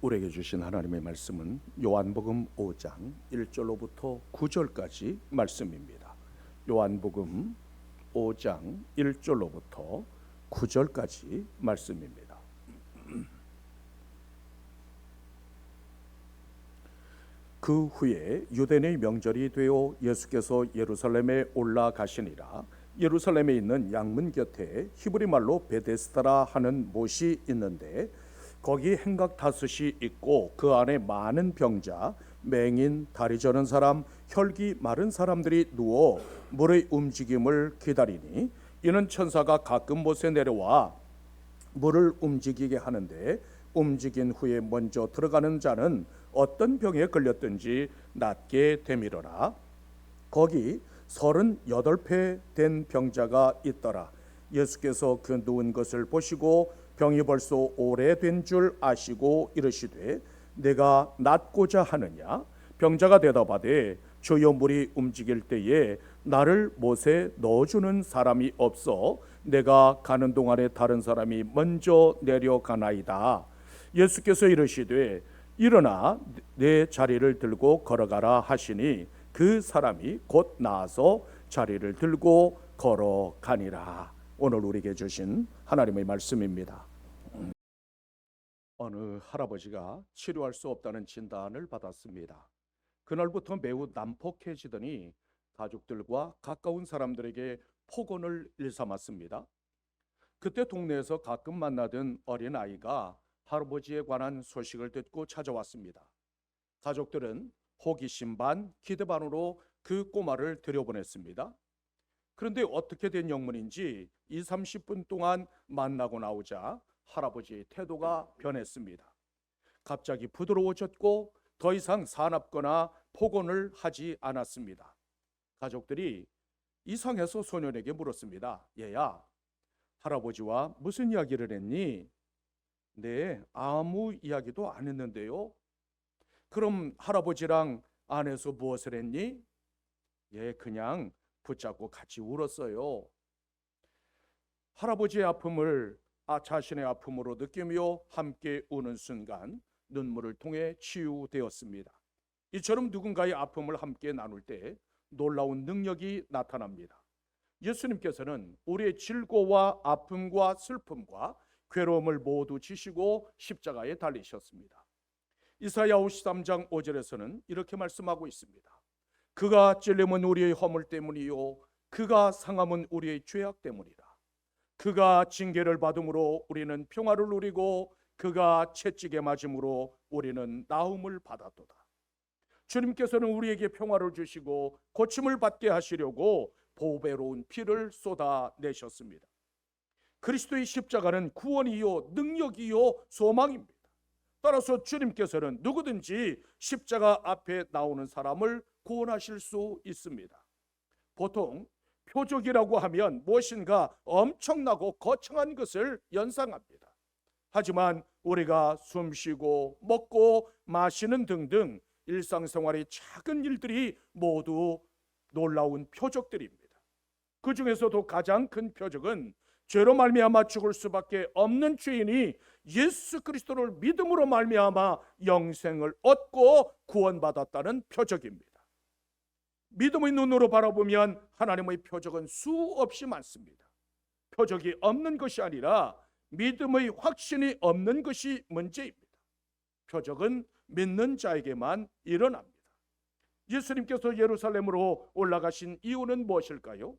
우리에게 주신 하나님의 말씀은 요한복음 5장 1절로부터 9절까지 말씀입니다. 요한복음 5장 1절로부터 9절까지 말씀입니다. 그 후에 유대인의 명절이 되어 예수께서 예루살렘에 올라가시니라. 예루살렘에 있는 양문 곁에 히브리 말로 베데스다라 하는 못이 있는데 거기 행각 다섯이 있고 그 안에 많은 병자, 맹인, 다리 저는 사람, 혈기 마른 사람들이 누워 물의 움직임을 기다리니 이는 천사가 가끔 못에 내려와 물을 움직이게 하는데 움직인 후에 먼저 들어가는 자는 어떤 병에 걸렸든지 낫게 되밀어라. 거기 38배 된 병자가 있더라. 예수께서 그 누운 것을 보시고 병이 벌써 오래된 줄 아시고 이르시되 내가 낫고자 하느냐? 병자가 대답하되 주여 물이 움직일 때에 나를 못에 넣어주는 사람이 없어 내가 가는 동안에 다른 사람이 먼저 내려가나이다. 예수께서 이르시되 일어나 내 자리를 들고 걸어가라 하시니 그 사람이 곧 나아서 자리를 들고 걸어가니라. 오늘 우리에게 주신 하나님의 말씀입니다. 어느 할아버지가 치료할 수 없다는 진단을 받았습니다. 그날부터 매우 난폭해지더니 가족들과 가까운 사람들에게 폭언을 일삼았습니다. 그때 동네에서 가끔 만나던 어린 아이가 할아버지에 관한 소식을 듣고 찾아왔습니다. 가족들은 호기심 반 기대 반으로 그 꼬마를 들여보냈습니다. 그런데 어떻게 된 영문인지 20-30분 동안 만나고 나오자 할아버지의 태도가 변했습니다. 갑자기 부드러워졌고 더 이상 사납거나 폭언을 하지 않았습니다. 가족들이 이상해서 소년에게 물었습니다. 얘야, 할아버지와 무슨 이야기를 했니? 네, 아무 이야기도 안 했는데요. 그럼 할아버지랑 안에서 무엇을 했니? 예, 그냥 붙잡고 같이 울었어요. 할아버지의 아픔을 자신의 아픔으로 느끼며 함께 우는 순간 눈물을 통해 치유되었습니다. 이처럼 누군가의 아픔을 함께 나눌 때 놀라운 능력이 나타납니다. 예수님께서는 우리의 질고와 아픔과 슬픔과 괴로움을 모두 지시고 십자가에 달리셨습니다. 이사야 53장 5절에서는 이렇게 말씀하고 있습니다. 그가 찔림은 우리의 허물 때문이요 그가 상함은 우리의 죄악 때문이라. 그가 징계를 받음으로 우리는 평화를 누리고 그가 채찍에 맞음으로 우리는 나음을 받았도다. 주님께서는 우리에게 평화를 주시고 고침을 받게 하시려고 보배로운 피를 쏟아내셨습니다. 그리스도의 십자가는 구원이요 능력이요 소망입니다. 따라서 주님께서는 누구든지 십자가 앞에 나오는 사람을 구원하실 수 있습니다. 보통 표적이라고 하면 무엇인가 엄청나고 거창한 것을 연상합니다. 하지만 우리가 숨쉬고 먹고 마시는 등등 일상생활의 작은 일들이 모두 놀라운 표적들입니다. 그 중에서도 가장 큰 표적은 죄로 말미암아 죽을 수밖에 없는 죄인이 예수 그리스도를 믿음으로 말미암아 영생을 얻고 구원받았다는 표적입니다. 믿음의 눈으로 바라보면 하나님의 표적은 수없이 많습니다. 표적이 없는 것이 아니라 믿음의 확신이 없는 것이 문제입니다. 표적은 믿는 자에게만 일어납니다. 예수님께서 예루살렘으로 올라가신 이유는 무엇일까요?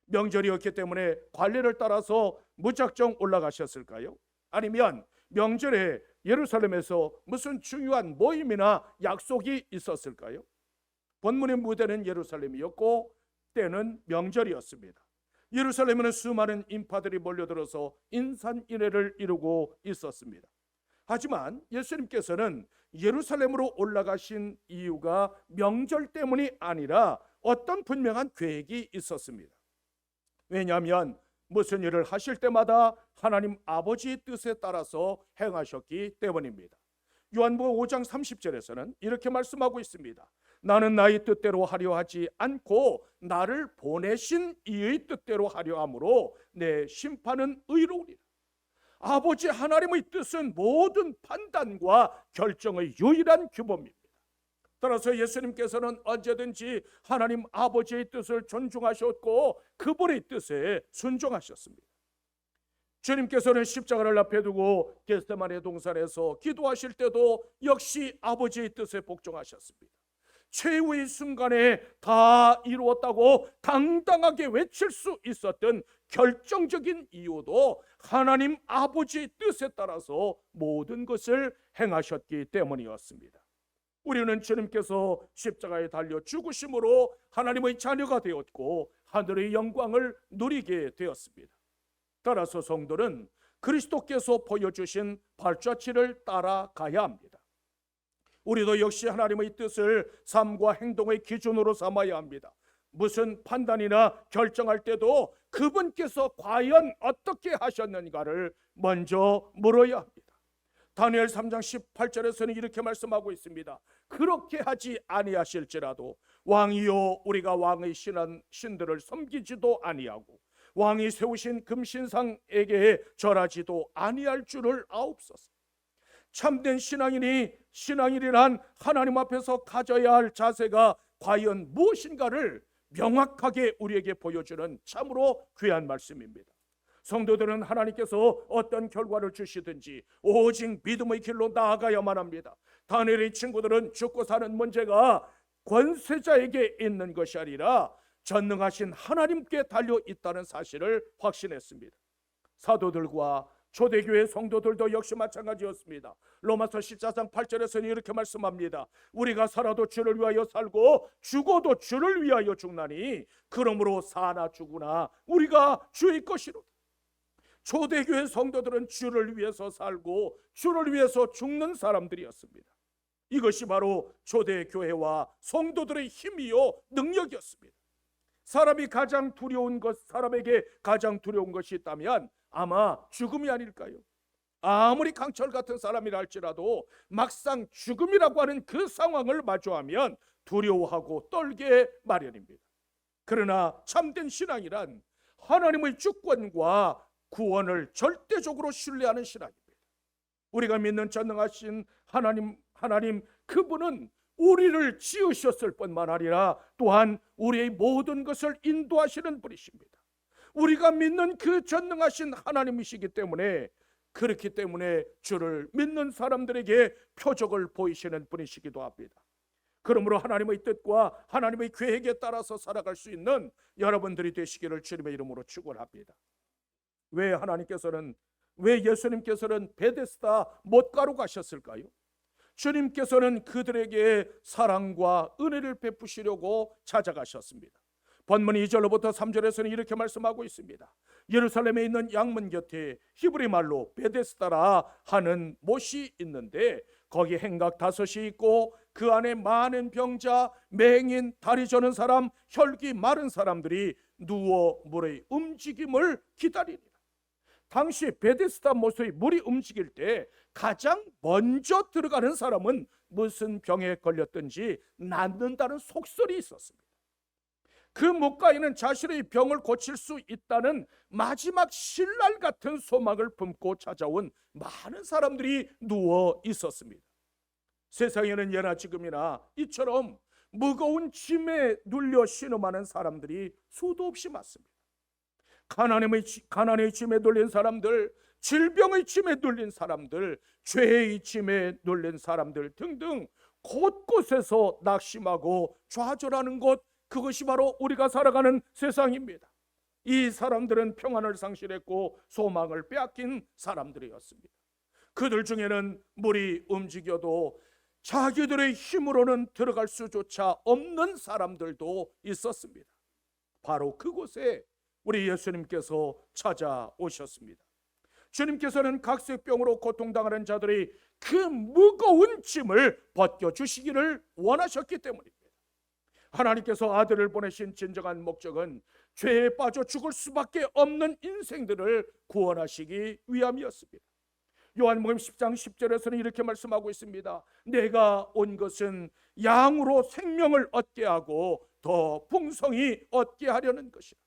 명절이었기 때문에 관례를 따라서 무작정 올라가셨을까요? 아니면 명절에 예루살렘에서 무슨 중요한 모임이나 약속이 있었을까요? 본문의 무대는 예루살렘이었고 때는 명절이었습니다. 예루살렘에는 수많은 인파들이 몰려들어서 인산인해를 이루고 있었습니다. 하지만 예수님께서는 예루살렘으로 올라가신 이유가 명절 때문이 아니라 어떤 분명한 계획이 있었습니다. 왜냐하면 무슨 일을 하실 때마다 하나님 아버지의 뜻에 따라서 행하셨기 때문입니다. 요한복음 5장 30절에서는 이렇게 말씀하고 있습니다. 나는 나의 뜻대로 하려 하지 않고 나를 보내신 이의 뜻대로 하려 함으로 내 심판은 의로우리라. 아버지 하나님의 뜻은 모든 판단과 결정의 유일한 규범입니다. 따라서 예수님께서는 언제든지 하나님 아버지의 뜻을 존중하셨고 그분의 뜻에 순종하셨습니다. 주님께서는 십자가를 앞에 두고 겟세마네 동산에서 기도하실 때도 역시 아버지의 뜻에 복종하셨습니다. 최후의 순간에 다 이루었다고 당당하게 외칠 수 있었던 결정적인 이유도 하나님 아버지의 뜻에 따라서 모든 것을 행하셨기 때문이었습니다. 우리는 주님께서 십자가에 달려 죽으심으로 하나님의 자녀가 되었고 하늘의 영광을 누리게 되었습니다. 따라서 성도는 그리스도께서 보여주신 발자취를 따라가야 합니다. 우리도 역시 하나님의 뜻을 삶과 행동의 기준으로 삼아야 합니다. 무슨 판단이나 결정할 때도 그분께서 과연 어떻게 하셨는가를 먼저 물어야 합니다. 다니엘 3장 18절에서는 이렇게 말씀하고 있습니다. 그렇게 하지 아니하실지라도 왕이요 우리가 왕의 신들을 섬기지도 아니하고 왕이 세우신 금신상에게 절하지도 아니할 줄을 아옵소서. 참된 신앙인이란 하나님 앞에서 가져야 할 자세가 과연 무엇인가를 명확하게 우리에게 보여주는 참으로 귀한 말씀입니다. 성도들은 하나님께서 어떤 결과를 주시든지 오직 믿음의 길로 나아가야만 합니다. 다니엘의 친구들은 죽고 사는 문제가 권세자에게 있는 것이 아니라 전능하신 하나님께 달려 있다는 사실을 확신했습니다. 사도들과 초대교회 성도들도 역시 마찬가지였습니다. 로마서 14장 8절에서는 이렇게 말씀합니다. 우리가 살아도 주를 위하여 살고 죽어도 주를 위하여 죽나니 그러므로 사나 죽으나 우리가 주의 것이로다. 초대교회 성도들은 주를 위해서 살고 주를 위해서 죽는 사람들이었습니다. 이것이 바로 초대교회와 성도들의 힘이요 능력이었습니다. 사람에게 가장 두려운 것이 있다면 아마 죽음이 아닐까요? 아무리 강철 같은 사람이라 할지라도 막상 죽음이라고 하는 그 상황을 마주하면 두려워하고 떨게 마련입니다. 그러나 참된 신앙이란 하나님의 주권과 구원을 절대적으로 신뢰하는 신앙입니다. 우리가 믿는 전능하신 하나님 그분은 우리를 지으셨을 뿐만 아니라 또한 우리의 모든 것을 인도하시는 분이십니다. 우리가 믿는 그 전능하신 하나님이시기 때문에 그렇기 때문에 주를 믿는 사람들에게 표적을 보이시는 분이시기도 합니다. 그러므로 하나님의 뜻과 하나님의 계획에 따라서 살아갈 수 있는 여러분들이 되시기를 주님의 이름으로 축원합니다. 왜 예수님께서는 베데스다 못가로 가셨을까요? 주님께서는 그들에게 사랑과 은혜를 베푸시려고 찾아가셨습니다. 본문 2절로부터 3절에서는 이렇게 말씀하고 있습니다. 예루살렘에 있는 양문 곁에 히브리 말로 베데스다라 하는 못이 있는데 거기 행각 5이 있고 그 안에 많은 병자, 맹인, 다리 저는 사람, 혈기 마른 사람들이 누워 물의 움직임을 기다리니라. 당시 베데스다 못의 물이 움직일 때 가장 먼저 들어가는 사람은 무슨 병에 걸렸든지 낫는다는 속설이 있었습니다. 그 못가에는 자신의 병을 고칠 수 있다는 마지막 신랄 같은 소망을 품고 찾아온 많은 사람들이 누워 있었습니다. 세상에는 예나 지금이나 이처럼 무거운 짐에 눌려 신음하는 사람들이 수도 없이 많습니다. 가난의 짐에 눌린 사람들, 질병의 짐에 눌린 사람들, 죄의 짐에 눌린 사람들 등등 곳곳에서 낙심하고 좌절하는 것, 그것이 바로 우리가 살아가는 세상입니다. 이 사람들은 평안을 상실했고 소망을 빼앗긴 사람들이었습니다. 그들 중에는 물이 움직여도 자기들의 힘으로는 들어갈 수조차 없는 사람들도 있었습니다. 바로 그곳에 우리 예수님께서 찾아오셨습니다. 주님께서는 각색병으로 고통당하는 자들이 그 무거운 짐을 벗겨주시기를 원하셨기 때문입니다. 하나님께서 아들을 보내신 진정한 목적은 죄에 빠져 죽을 수밖에 없는 인생들을 구원하시기 위함이었습니다. 요한복음 10장 10절에서는 이렇게 말씀하고 있습니다. 내가 온 것은 양으로 생명을 얻게 하고 더 풍성히 얻게 하려는 것이라.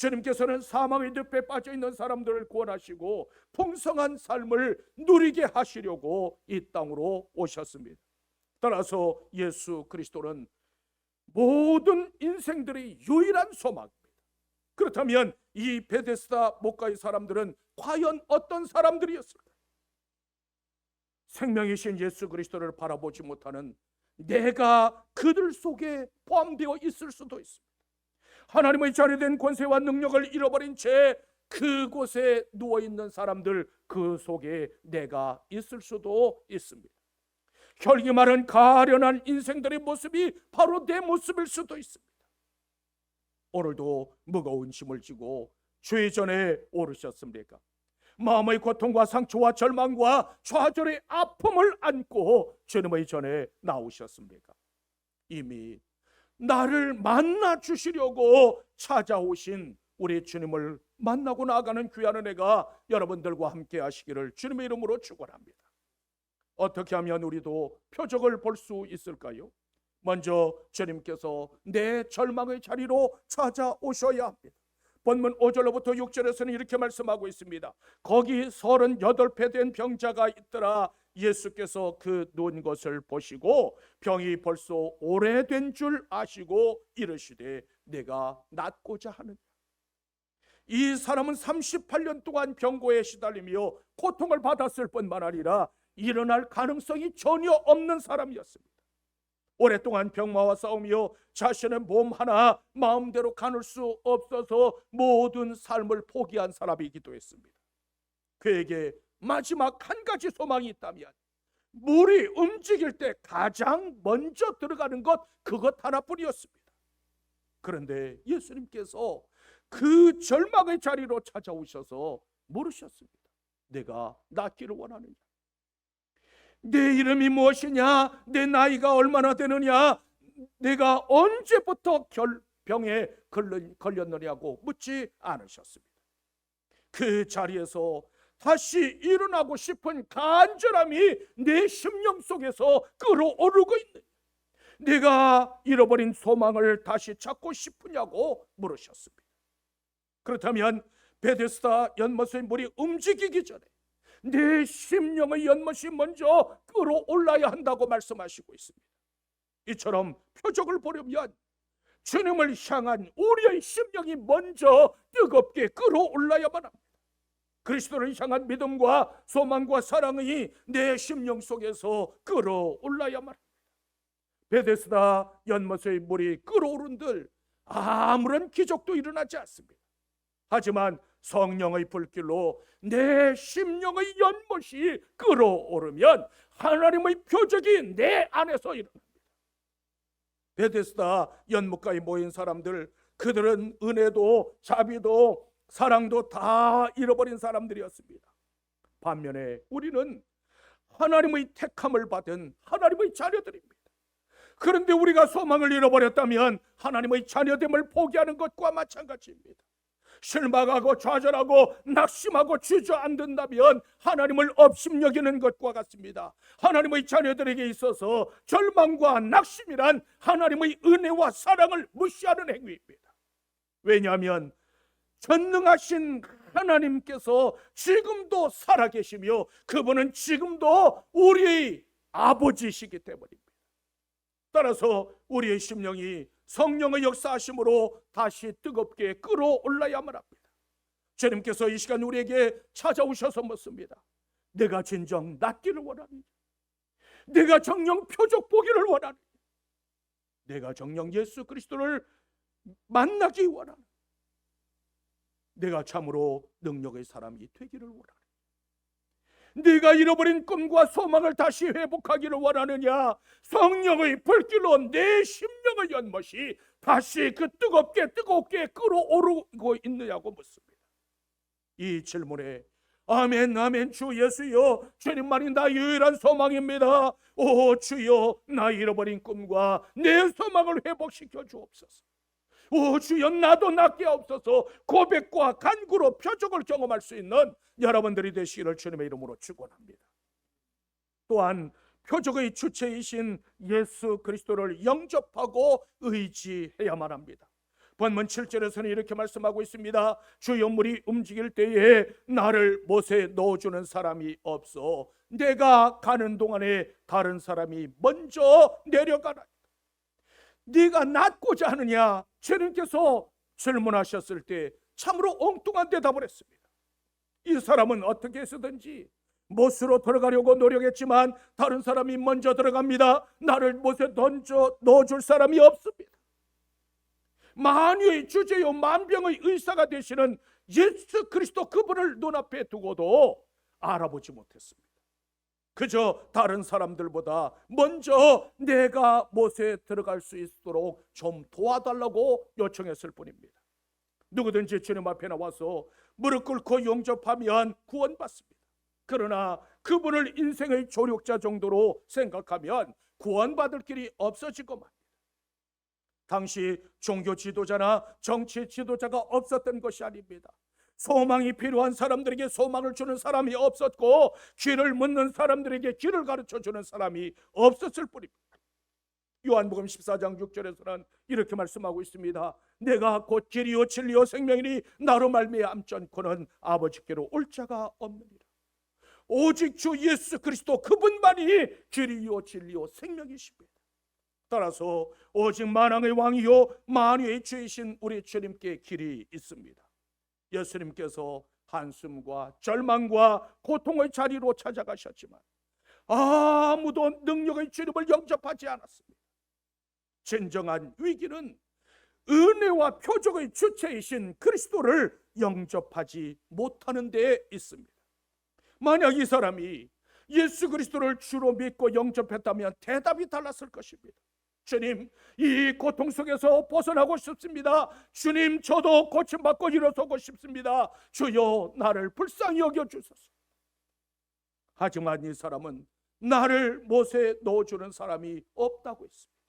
주님께서는 사망의 늪에 빠져 있는 사람들을 구원하시고 풍성한 삶을 누리게 하시려고 이 땅으로 오셨습니다. 따라서 예수 그리스도는 모든 인생들의 유일한 소망입니다. 그렇다면 이 베데스다 목가의 사람들은 과연 어떤 사람들이었을까? 생명이신 예수 그리스도를 바라보지 못하는 내가 그들 속에 포함되어 있을 수도 있습니다. 하나님의 자녀된 권세와 능력을 잃어버린 채 그곳에 누워있는 사람들, 그 속에 내가 있을 수도 있습니다. 혈기 마른 가련한 인생들의 모습이 바로 내 모습일 수도 있습니다. 오늘도 무거운 짐을 지고 주의 전에 오르셨습니까? 마음의 고통과 상처와 절망과 좌절의 아픔을 안고 주님의 전에 나오셨습니까? 이미 나를 만나 주시려고 찾아오신 우리 주님을 만나고 나아가는 귀한 은혜가 여러분들과 함께 하시기를 주님의 이름으로 축원합니다. 어떻게 하면 우리도 표적을 볼 수 있을까요? 먼저 주님께서 내 절망의 자리로 찾아오셔야 합니다. 본문 5절로부터 6절에서는 이렇게 말씀하고 있습니다. 거기 38배 된 병자가 있더라. 예수께서 그 누운 것을 보시고 병이 벌써 오래된 줄 아시고 이르시되 내가 낫고자 하느냐. 이 사람은 38년 동안 병고에 시달리며 고통을 받았을 뿐만 아니라 일어날 가능성이 전혀 없는 사람이었습니다. 오랫동안 병마와 싸우며 자신의 몸 하나 마음대로 가눌 수 없어서 모든 삶을 포기한 사람이기도 했습니다. 그에게 마지막 한 가지 소망이 있다면 물이 움직일 때 가장 먼저 들어가는 것, 그것 하나뿐이었습니다. 그런데 예수님께서 그 절망의 자리로 찾아오셔서 물으셨습니다. 내가 낫기를 원하느냐? 내 이름이 무엇이냐? 내 나이가 얼마나 되느냐? 내가 언제부터 병에 걸렸느냐고 묻지 않으셨습니다. 그 자리에서 다시 일어나고 싶은 간절함이 내 심령 속에서 끓어오르고 있는, 내가 잃어버린 소망을 다시 찾고 싶으냐고 물으셨습니다. 그렇다면 베데스다 연못의 물이 움직이기 전에 내 심령의 연못이 먼저 끌어올라야 한다고 말씀하시고 있습니다. 이처럼 표적을 보려면 주님을 향한 우리의 심령이 먼저 뜨겁게 끌어올라야만 합니다. 그리스도를 향한 믿음과 소망과 사랑이 내 심령 속에서 끌어올라야만 합니다. 베데스다 연못의 물이 끌어오른들 아무런 기적도 일어나지 않습니다. 하지만 성령의 불길로 내 심령의 연못이 끓어오르면 하나님의 표적이 내 안에서 일어납니다. 베데스다 연못가에 모인 사람들, 그들은 은혜도 자비도 사랑도 다 잃어버린 사람들이었습니다. 반면에 우리는 하나님의 택함을 받은 하나님의 자녀들입니다. 그런데 우리가 소망을 잃어버렸다면 하나님의 자녀됨을 포기하는 것과 마찬가지입니다. 실망하고 좌절하고 낙심하고 주저앉는다면 하나님을 업심여기는 것과 같습니다. 하나님의 자녀들에게 있어서 절망과 낙심이란 하나님의 은혜와 사랑을 무시하는 행위입니다. 왜냐하면 전능하신 하나님께서 지금도 살아계시며 그분은 지금도 우리의 아버지이시기 때문입니다. 따라서 우리의 심령이 성령의 역사하심으로 다시 뜨겁게 끌어올라야만 합니다. 주님께서 이 시간 우리에게 찾아오셔서 묻습니다. 내가 진정 낫기를 원하느냐? 내가 정녕 표적 보기를 원하느냐? 내가 정녕 예수 그리스도를 만나기 원하느냐? 내가 참으로 능력의 사람이 되기를 원하느냐? 네가 잃어버린 꿈과 소망을 다시 회복하기를 원하느냐? 성령의 불길로 내 심령의 연못이 다시 그 뜨겁게 끓어오르고 있느냐고 묻습니다. 이 질문에 아멘 아멘 주 예수여, 주님만이 나 유일한 소망입니다. 오 주여, 나 잃어버린 꿈과 내 소망을 회복시켜 주옵소서. 오 주여, 나도 낫게 없어서 고백과 간구로 표적을 경험할 수 있는 여러분들이 되시기를 주님의 이름으로 축원합니다. 또한 표적의 주체이신 예수 그리스도를 영접하고 의지해야만 합니다. 본문 7절에서는 이렇게 말씀하고 있습니다. 주여 물이 움직일 때에 나를 못에 넣어주는 사람이 없어 내가 가는 동안에 다른 사람이 먼저 내려가라. 네가 낫고자 하느냐? 주님께서 질문하셨을 때 참으로 엉뚱한 대답을 했습니다. 이 사람은 어떻게 해서든지 못으로 들어가려고 노력했지만 다른 사람이 먼저 들어갑니다. 나를 못에 던져 넣어줄 사람이 없습니다. 만유의 주제요 만병의 의사가 되시는 예수 그리스도 그분을 눈앞에 두고도 알아보지 못했습니다. 그저 다른 사람들보다 먼저 내가 못에 들어갈 수 있도록 좀 도와달라고 요청했을 뿐입니다. 누구든지 주님 앞에 나와서 무릎 꿇고 영접하면 구원받습니다. 그러나 그분을 인생의 조력자 정도로 생각하면 구원받을 길이 없어지고 맙니다. 당시 종교 지도자나 정치 지도자가 없었던 것이 아닙니다. 소망이 필요한 사람들에게 소망을 주는 사람이 없었고 길을 묻는 사람들에게 길을 가르쳐주는 사람이 없었을 뿐입니다. 요한복음 14장 6절에서는 이렇게 말씀하고 있습니다. 내가 곧 길이요 진리요 생명이니 나로 말미암지 않고는 아버지께로 올 자가 없느니라. 오직 주 예수 그리스도 그분만이 길이요 진리요 생명이십니다. 따라서 오직 만왕의 왕이요 만유의 주이신 우리 주님께 길이 있습니다. 예수님께서 한숨과 절망과 고통의 자리로 찾아가셨지만 아무도 능력의 주님을 영접하지 않았습니다. 진정한 위기는 은혜와 표적의 주체이신 그리스도를 영접하지 못하는 데에 있습니다. 만약 이 사람이 예수 그리스도를 주로 믿고 영접했다면 대답이 달랐을 것입니다. 주님, 이 고통 속에서 벗어나고 싶습니다. 주님, 저도 고침받고 일어서고 싶습니다. 주여, 나를 불쌍히 여겨주소서. 하지만 이 사람은 나를 못에 넣어주는 사람이 없다고 했습니다.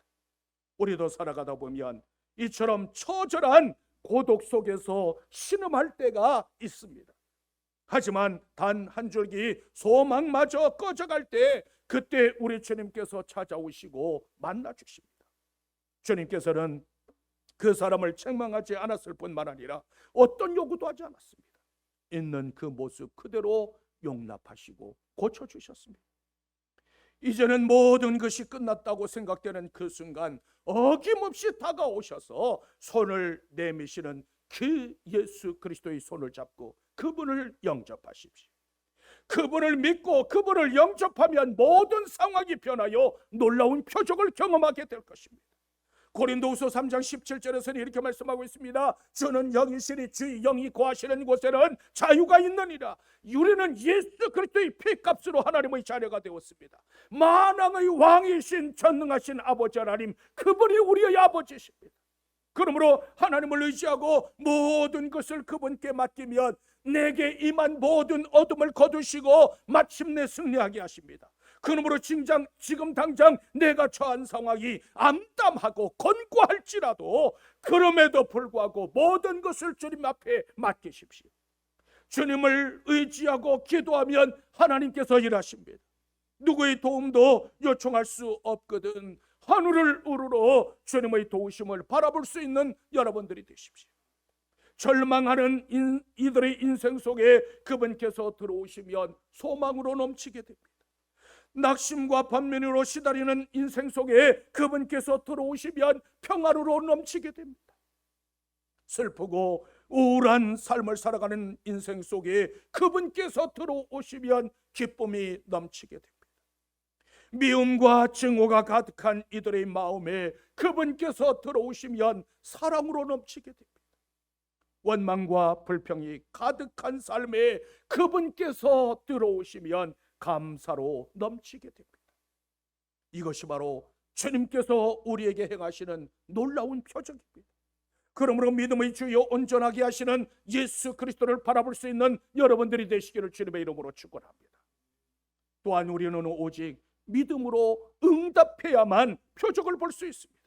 우리도 살아가다 보면 이처럼 처절한 고독 속에서 신음할 때가 있습니다. 하지만 단 한 줄기 소망마저 꺼져갈 때 그때 우리 주님께서 찾아오시고 만나주십니다. 주님께서는 그 사람을 책망하지 않았을 뿐만 아니라 어떤 요구도 하지 않았습니다. 있는 그 모습 그대로 용납하시고 고쳐주셨습니다. 이제는 모든 것이 끝났다고 생각되는 그 순간 어김없이 다가오셔서 손을 내미시는 그 예수 그리스도의 손을 잡고 그분을 영접하십시오. 그분을 믿고 그분을 영접하면 모든 상황이 변하여 놀라운 표적을 경험하게 될 것입니다. 고린도후서 3장 17절에서는 이렇게 말씀하고 있습니다. 주는 영이시니 주의 영이 거하시는 곳에는 자유가 있느니라. 우리는 예수 그리스도의 피값으로 하나님의 자녀가 되었습니다. 만왕의 왕이신 전능하신 아버지 하나님, 그분이 우리의 아버지십니다. 그러므로 하나님을 의지하고 모든 것을 그분께 맡기면 내게 임한 모든 어둠을 거두시고 마침내 승리하게 하십니다. 그러므로 지금 당장 내가 처한 상황이 암담하고 곤고할지라도 그럼에도 불구하고 모든 것을 주님 앞에 맡기십시오. 주님을 의지하고 기도하면 하나님께서 일하십니다. 누구의 도움도 요청할 수 없거든 하늘을 우러러 주님의 도우심을 바라볼 수 있는 여러분들이 되십시오. 절망하는 이들의 인생 속에 그분께서 들어오시면 소망으로 넘치게 됩니다. 낙심과 반면으로 시달리는 인생 속에 그분께서 들어오시면 평화로 넘치게 됩니다. 슬프고 우울한 삶을 살아가는 인생 속에 그분께서 들어오시면 기쁨이 넘치게 됩니다. 미움과 증오가 가득한 이들의 마음에 그분께서 들어오시면 사랑으로 넘치게 됩니다. 원망과 불평이 가득한 삶에 그분께서 들어오시면 감사로 넘치게 됩니다. 이것이 바로 주님께서 우리에게 행하시는 놀라운 표적입니다. 그러므로 믿음의 주여 온전하게 하시는 예수 그리스도를 바라볼 수 있는 여러분들이 되시기를 주님의 이름으로 축원합니다. 또한 우리는 오직 믿음으로 응답해야만 표적을 볼 수 있습니다.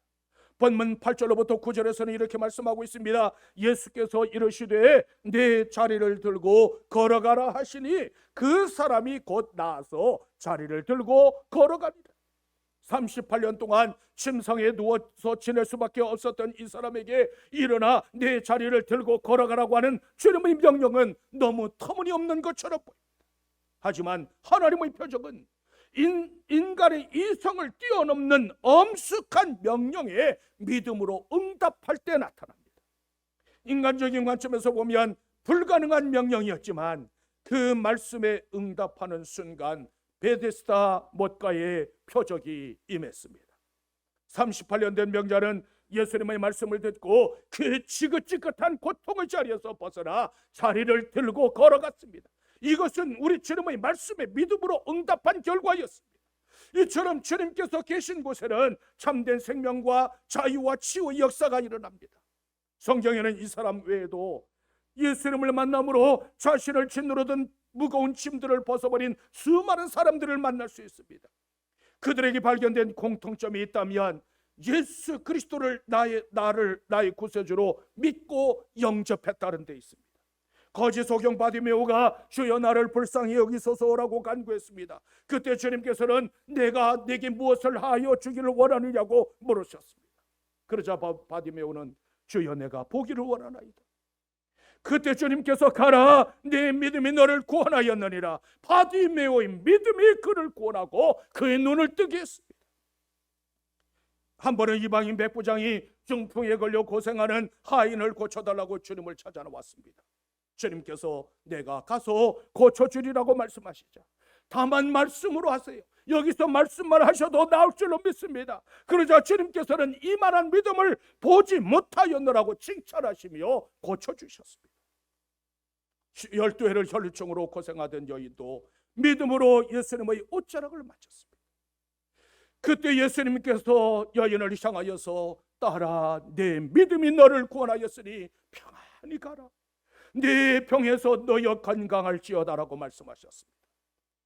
본문 8절로부터 9절에서는 이렇게 말씀하고 있습니다. 예수께서 이르시되 내 자리를 들고 걸어가라 하시니 그 사람이 곧 나아서 자리를 들고 걸어갑니다. 38년 동안 침상에 누워서 지낼 수밖에 없었던 이 사람에게 일어나 내 자리를 들고 걸어가라고 하는 주님의 명령은 너무 터무니없는 것처럼 보입니다. 하지만 하나님의 표적은 인간의 이성을 뛰어넘는 엄숙한 명령에 믿음으로 응답할 때 나타납니다. 인간적인 관점에서 보면 불가능한 명령이었지만 그 말씀에 응답하는 순간 베데스다 못가의 표적이 임했습니다. 38년 된 병자는 예수님의 말씀을 듣고 그 지긋지긋한 고통의 자리에서 벗어나 자리를 들고 걸어갔습니다. 이것은 우리 주님의 말씀에 믿음으로 응답한 결과였습니다. 이처럼 주님께서 계신 곳에는 참된 생명과 자유와 치유의 역사가 일어납니다. 성경에는 이 사람 외에도 예수님을 만남으로 자신을 짓누르 든 무거운 짐들을 벗어버린 수많은 사람들을 만날 수 있습니다. 그들에게 발견된 공통점이 있다면 예수 그리스도를 나의 구세주로 믿고 영접했다는 데 있습니다. 거지 소경 바디메오가 주여 나를 불쌍히 여기소서라고 간구했습니다. 그때 주님께서는 내가 네게 무엇을 하여 주기를 원하느냐고 물으셨습니다. 그러자 바디메오는 주여 내가 보기를 원하나이다. 그때 주님께서 가라 네 믿음이 너를 구원하였느니라. 바디메오의 믿음이 그를 구원하고 그의 눈을 뜨게 했습니다. 한 번은 이방인 백부장이 중풍에 걸려 고생하는 하인을 고쳐달라고 주님을 찾아왔습니다. 주님께서 내가 가서 고쳐주리라고 말씀하시자 다만 말씀으로 하세요. 여기서 말씀만 하셔도 나올 줄로 믿습니다. 그러자 주님께서는 이만한 믿음을 보지 못하였노라고 칭찬하시며 고쳐주셨습니다. 12해를 혈류증으로 고생하던 여인도 믿음으로 예수님의 옷자락을 맞췄습니다. 그때 예수님께서 여인을 향하여서 따라 내 믿음이 너를 구원하였으니 평안히 가라. 네 병에서 너여 건강할지어다라고 말씀하셨습니다.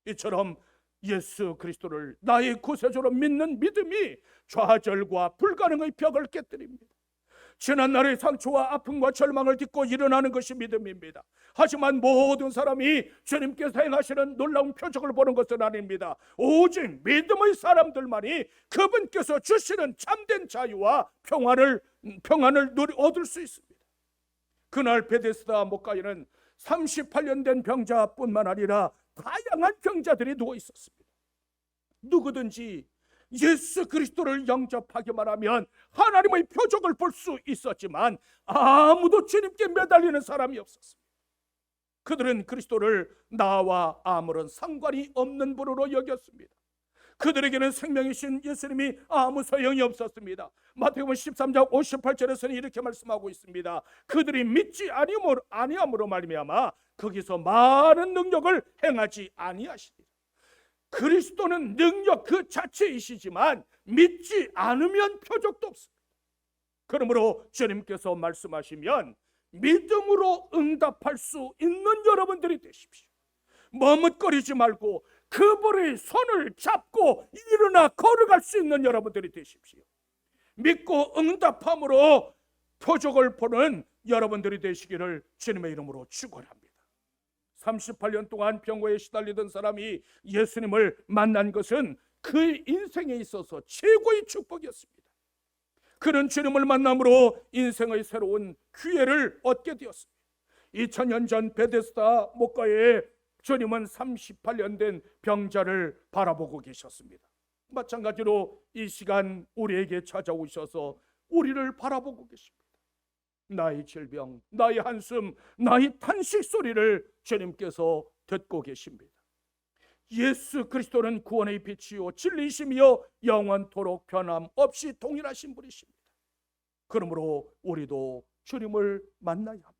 이처럼 예수 그리스도를 나의 구세주로 믿는 믿음이 좌절과 불가능의 벽을 깨뜨립니다. 지난날의 상처와 아픔과 절망을 딛고 일어나는 것이 믿음입니다. 하지만 모든 사람이 주님께서 행하시는 놀라운 표적을 보는 것은 아닙니다. 오직 믿음의 사람들만이 그분께서 주시는 참된 자유와 평안을 얻을 수 있습니다. 그날 베데스다 못가에는 38년 된 병자뿐만 아니라 다양한 병자들이 누워 있었습니다. 누구든지 예수 그리스도를 영접하기만 하면 하나님의 표적을 볼 수 있었지만 아무도 주님께 매달리는 사람이 없었습니다. 그들은 그리스도를 나와 아무런 상관이 없는 분으로 여겼습니다. 그들에게는 생명이신 예수님이 아무 소용이 없었습니다. 마태복음 13장 58절에서는 이렇게 말씀하고 있습니다. 그들이 믿지 아니함으로 말미암아 거기서 많은 능력을 행하지 아니하시리라. 그리스도는 능력 그 자체이시지만 믿지 않으면 표적도 없습니다. 그러므로 주님께서 말씀하시면 믿음으로 응답할 수 있는 여러분들이 되십시오. 머뭇거리지 말고 그분의 손을 잡고 일어나 걸어갈 수 있는 여러분들이 되십시오. 믿고 응답함으로 표적을 보는 여러분들이 되시기를 주님의 이름으로 축원합니다. 38년 동안 병고에 시달리던 사람이 예수님을 만난 것은 그의 인생에 있어서 최고의 축복이었습니다. 그는 주님을 만남으로 인생의 새로운 기회를 얻게 되었습니다. 2000년 전 베데스다 못가에 주님은 38년 된 병자를 바라보고 계셨습니다. 마찬가지로 이 시간 우리에게 찾아오셔서 우리를 바라보고 계십니다. 나의 질병, 나의 한숨, 나의 탄식 소리를 주님께서 듣고 계십니다. 예수 그리스도는 구원의 빛이요 진리이시며 영원토록 변함없이 동일하신 분이십니다. 그러므로 우리도 주님을 만나야 합니다.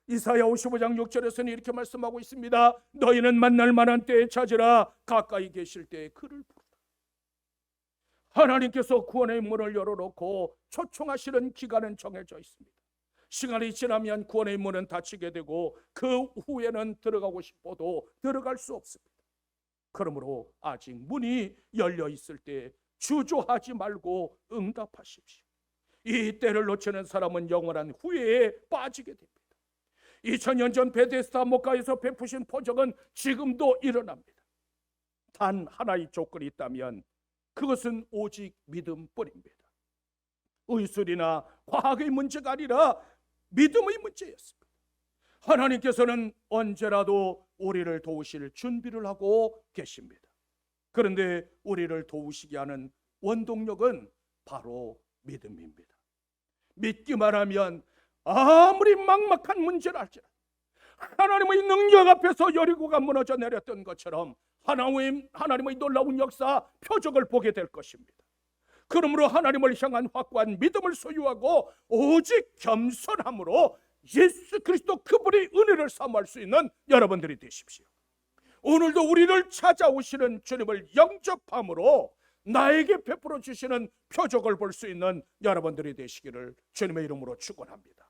이사야 55장 6절에서는 이렇게 말씀하고 있습니다. 너희는 만날 만한 때에 찾으라. 가까이 계실 때에 그를 부르라. 하나님께서 구원의 문을 열어놓고 초청하시는 기간은 정해져 있습니다. 시간이 지나면 구원의 문은 닫히게 되고 그 후에는 들어가고 싶어도 들어갈 수 없습니다. 그러므로 아직 문이 열려 있을 때 주저하지 말고 응답하십시오. 이 때를 놓치는 사람은 영원한 후회에 빠지게 됩니다. 2000년 전 베데스다 못가에서 베푸신 표적은 지금도 일어납니다. 단 하나의 조건이 있다면 그것은 오직 믿음뿐입니다. 의술이나 과학의 문제가 아니라 믿음의 문제였습니다. 하나님께서는 언제라도 우리를 도우실 준비를 하고 계십니다. 그런데 우리를 도우시게 하는 원동력은 바로 믿음입니다. 믿기만 하면 아무리 막막한 문제를 할지라도 하나님의 능력 앞에서 여리고가 무너져 내렸던 것처럼 하나님의 놀라운 역사 표적을 보게 될 것입니다. 그러므로 하나님을 향한 확고한 믿음을 소유하고 오직 겸손함으로 예수 그리스도 그분의 은혜를 사모할 수 있는 여러분들이 되십시오. 오늘도 우리를 찾아오시는 주님을 영접함으로 나에게 베풀어 주시는 표적을 볼 수 있는 여러분들이 되시기를 주님의 이름으로 축원합니다.